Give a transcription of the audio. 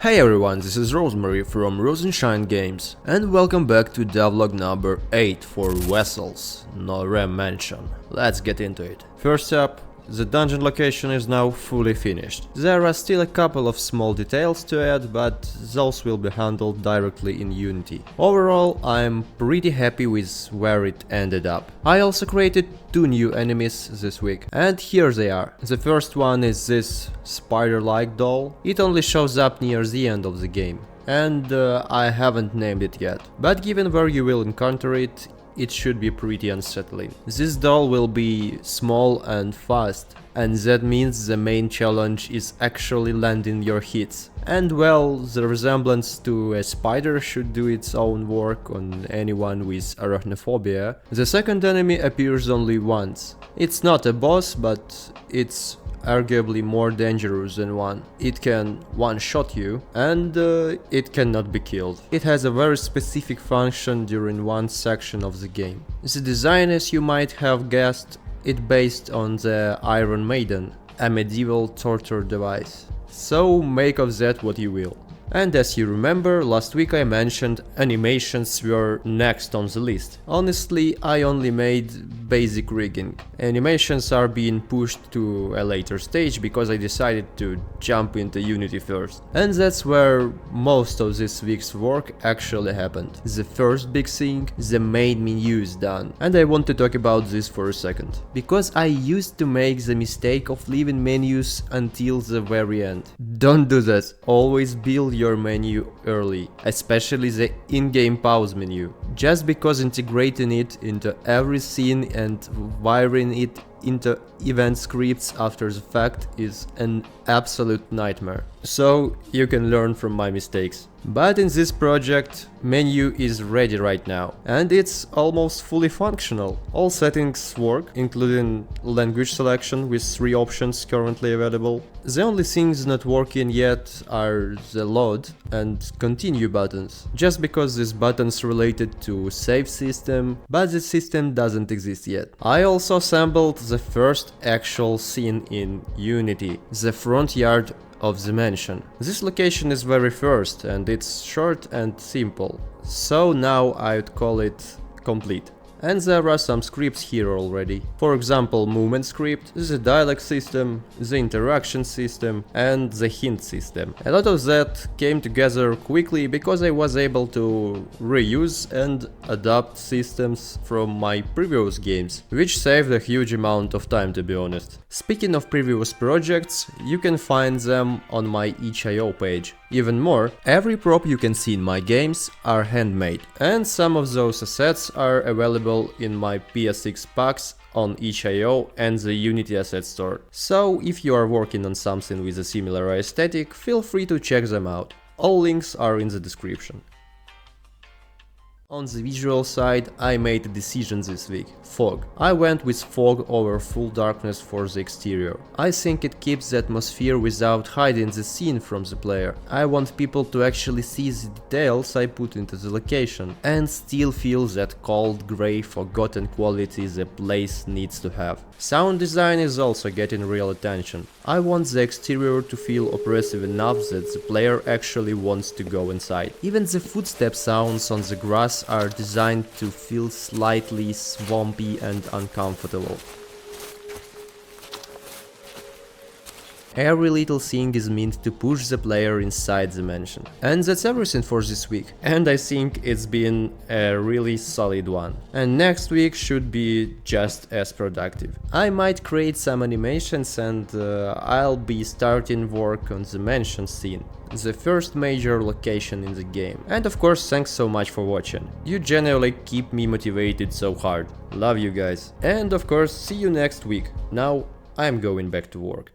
Hey everyone, this is Rosemary from Rosenshine Games, and welcome back to Devlog number 8 for Vessels, Noiret Mansion. Let's get into it. First up, the dungeon location is now fully finished. There are still a couple of small details to add, but those will be handled directly in Unity. Overall, I'm pretty happy with where it ended up. I also created 2 new enemies this week, and here they are. The first one is this spider-like doll. It only shows up near the end of the game, and I haven't named it yet. But given where you will encounter it, it should be pretty unsettling. This doll will be small and fast, and that means the main challenge is actually landing your hits. And well, the resemblance to a spider should do its own work on anyone with arachnophobia. The second enemy appears only once. It's not a boss, but it's arguably more dangerous than one. It can one-shot you, and it cannot be killed. It has a very specific function during one section of the game. The design, as you might have guessed, it based on the Iron Maiden, a medieval torture device. So make of that what you will. And as you remember, last week I mentioned animations were next on the list. Honestly, I only made basic rigging. Animations are being pushed to a later stage because I decided to jump into Unity first. And that's where most of this week's work actually happened. The first big thing, the main menu is done. And I want to talk about this for a second. Because I used to make the mistake of leaving menus until the very end. Don't do that. Always build your menu early, especially the in-game pause menu, just because integrating it into every scene and wiring it into event scripts after the fact is an absolute nightmare. So you can learn from my mistakes. But in this project, menu is ready right now, and it's almost fully functional. All settings work, including language selection with 3 options currently available. The only things not working yet are the load and continue buttons, just because these buttons related to save system, but the system doesn't exist yet. I also assembled the first actual scene in Unity, the front yard of the mansion. This location is very first, and it's short and simple, so now I'd call it complete. And there are some scripts here already. For example, movement script, the dialogue system, the interaction system, and the hint system. A lot of that came together quickly because I was able to reuse and adapt systems from my previous games, which saved a huge amount of time, to be honest. Speaking of previous projects, you can find them on my itch.io page. Even more, every prop you can see in my games are handmade, and some of those assets are available in my PSX packs on itch.io and the Unity Asset Store. So if you are working on something with a similar aesthetic, feel free to check them out. All links are in the description. On the visual side, I made a decision this week. Fog. I went with fog over full darkness for the exterior. I think it keeps the atmosphere without hiding the scene from the player. I want people to actually see the details I put into the location and still feel that cold, grey, forgotten quality the place needs to have. Sound design is also getting real attention. I want the exterior to feel oppressive enough that the player actually wants to go inside. Even the footstep sounds on the grass are designed to feel slightly swampy and uncomfortable. Every little thing is meant to push the player inside the mansion. And that's everything for this week. And I think it's been a really solid one. And next week should be just as productive. I might create some animations, and I'll be starting work on the mansion scene, the first major location in the game. And of course, thanks so much for watching. You generally keep me motivated so hard. Love you guys. And of course, see you next week. Now I'm going back to work.